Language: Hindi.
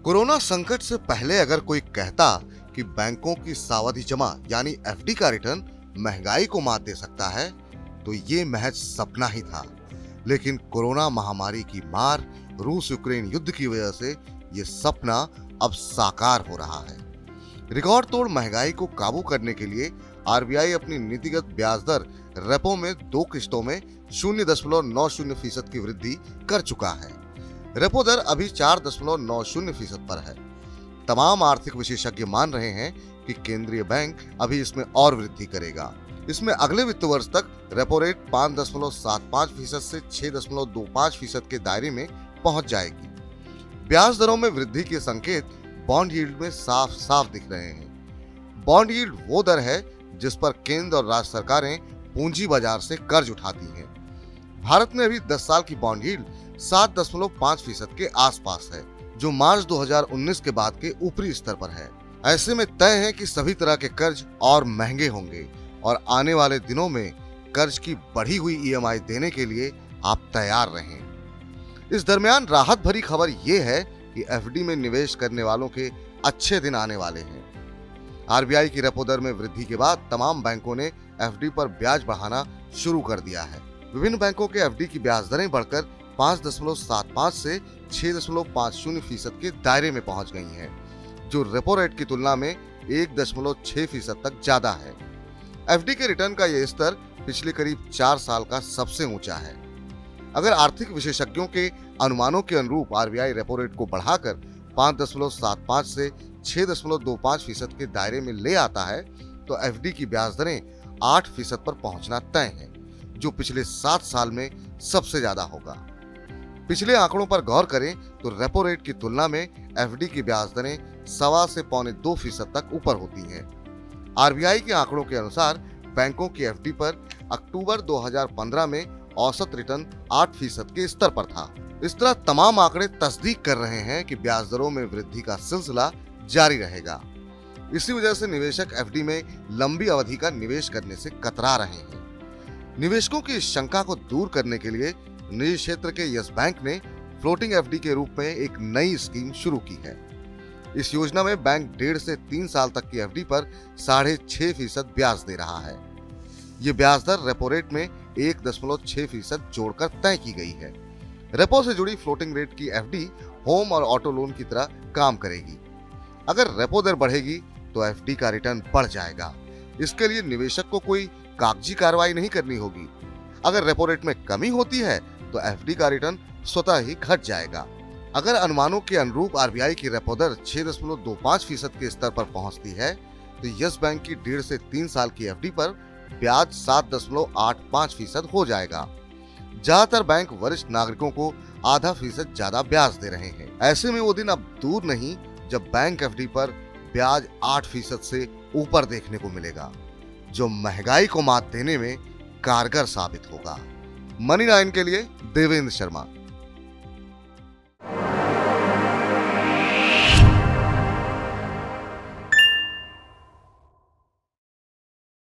कोरोना संकट से पहले अगर कोई कहता कि बैंकों की सावधि जमा यानी एफडी का रिटर्न महंगाई को मात दे सकता है, तो ये महज सपना ही था। लेकिन कोरोना महामारी की मार, रूस यूक्रेन युद्ध की वजह से ये सपना अब साकार हो रहा है। रिकॉर्ड तोड़ महंगाई को काबू करने के लिए आरबीआई अपनी नीतिगत ब्याज दर रेपो में 2 किश्तों में 0.90% की वृद्धि कर चुका है। रेपो दर अभी 4.90% पर है। तमाम आर्थिक विशेषज्ञ मान रहे हैं कि केंद्रीय बैंक अभी इसमें और वृद्धि करेगा। इसमें अगले वित्त वर्ष तक रेपो रेट 5.75% से 6.25% के दायरे में पहुंच जाएगी। ब्याज दरों में वृद्धि के संकेत बॉन्ड यील्ड में साफ साफ दिख रहे हैं। बॉन्ड यील्ड वो दर है जिस पर केंद्र और राज्य सरकारें पूंजी बाजार से कर्ज उठाती हैं। भारत में अभी 10 साल की बॉन्ड यील्ड 7.5% के आसपास है, जो मार्च 2019 के बाद के ऊपरी स्तर पर है। ऐसे में तय है कि सभी तरह के कर्ज और महंगे होंगे और आने वाले दिनों में कर्ज की बढ़ी हुई ईएमआई देने के लिए आप तैयार रहें। इस दरमियान राहत भरी खबर ये है कि एफडी में निवेश करने वालों के अच्छे दिन आने वाले हैं। आरबीआई की रेपो दर में वृद्धि के बाद तमाम बैंकों ने एफडी पर ब्याज बढ़ाना शुरू कर दिया है। विभिन्न बैंकों के एफडी की ब्याज दरें बढ़कर 5.75 से 6.50% के दायरे में पहुंच गई हैं, जो रेपो रेट की तुलना में 1.6% तक ज्यादा है। एफडी के रिटर्न का यह स्तर पिछले करीब 4 साल का सबसे ऊंचा है। अगर आर्थिक विशेषज्ञों के अनुमानों के अनुरूप आरबीआई रेपो रेट को बढ़ाकर 5.75 से 6.25% के दायरे में ले आता है, तो एफडी की ब्याज दरें 8% पर पहुंचना तय है, जो पिछले 7 साल में सबसे ज्यादा होगा। पिछले आंकड़ों पर गौर करें तो रेपो रेट की तुलना में एफडी की ब्याज दरें 1.25 से 2% तक ऊपर होती हैं। आरबीआई के आंकड़ों के अनुसार बैंकों की एफडी पर अक्टूबर 2015 में औसत रिटर्न 8% के स्तर पर था। इस तरह तमाम आंकड़े तस्दीक कर रहे हैं कि ब्याज दरों में वृद्धि का सिलसिला जारी रहेगा। इसी वजह से निवेशक एफडी में लंबी अवधि का निवेश करने से कतरा रहे हैं। निवेशकों की इस शंका को दूर करने के लिए निजी क्षेत्र के यस बैंक ने फ्लोटिंग एफडी के रूप में एक नई स्कीम शुरू की है। इस योजना में बैंक 1.5 से 3 साल तक की एफडी पर 6.5% ब्याज दे रहा है। ये ब्याज दर रेपो रेट में 1.6% जोड़कर तय की गई है। रेपो से जुड़ी फ्लोटिंग रेट की एफडी होम और ऑटो लोन की तरह काम करेगी। अगर रेपो दर बढ़ेगी तो एफडी का रिटर्न बढ़ जाएगा। इसके लिए निवेशक को कोई कागजी कार्रवाई नहीं करनी होगी। अगर रेपो रेट में कमी होती है तो एफडी का रिटर्न स्वतः ही घट जाएगा। अगर अनुमानों के अनुरूप आरबीआई की रेपो दर 6.25% के स्तर पर पहुंचती है, तो यस बैंक की 1.5 से 3 साल की एफडी पर ब्याज 7.85% हो जाएगा। ज्यादातर बैंक वरिष्ठ नागरिकों को आधा फीसद ज्यादा ब्याज दे रहे हैं। ऐसे में वो दिन अब दूर नहीं जब बैंक एफडी पर ब्याज 8% से ऊपर देखने को मिलेगा, जो महंगाई को मात देने में कारगर साबित होगा। मनी 9 के लिए देवेंद्र शर्मा।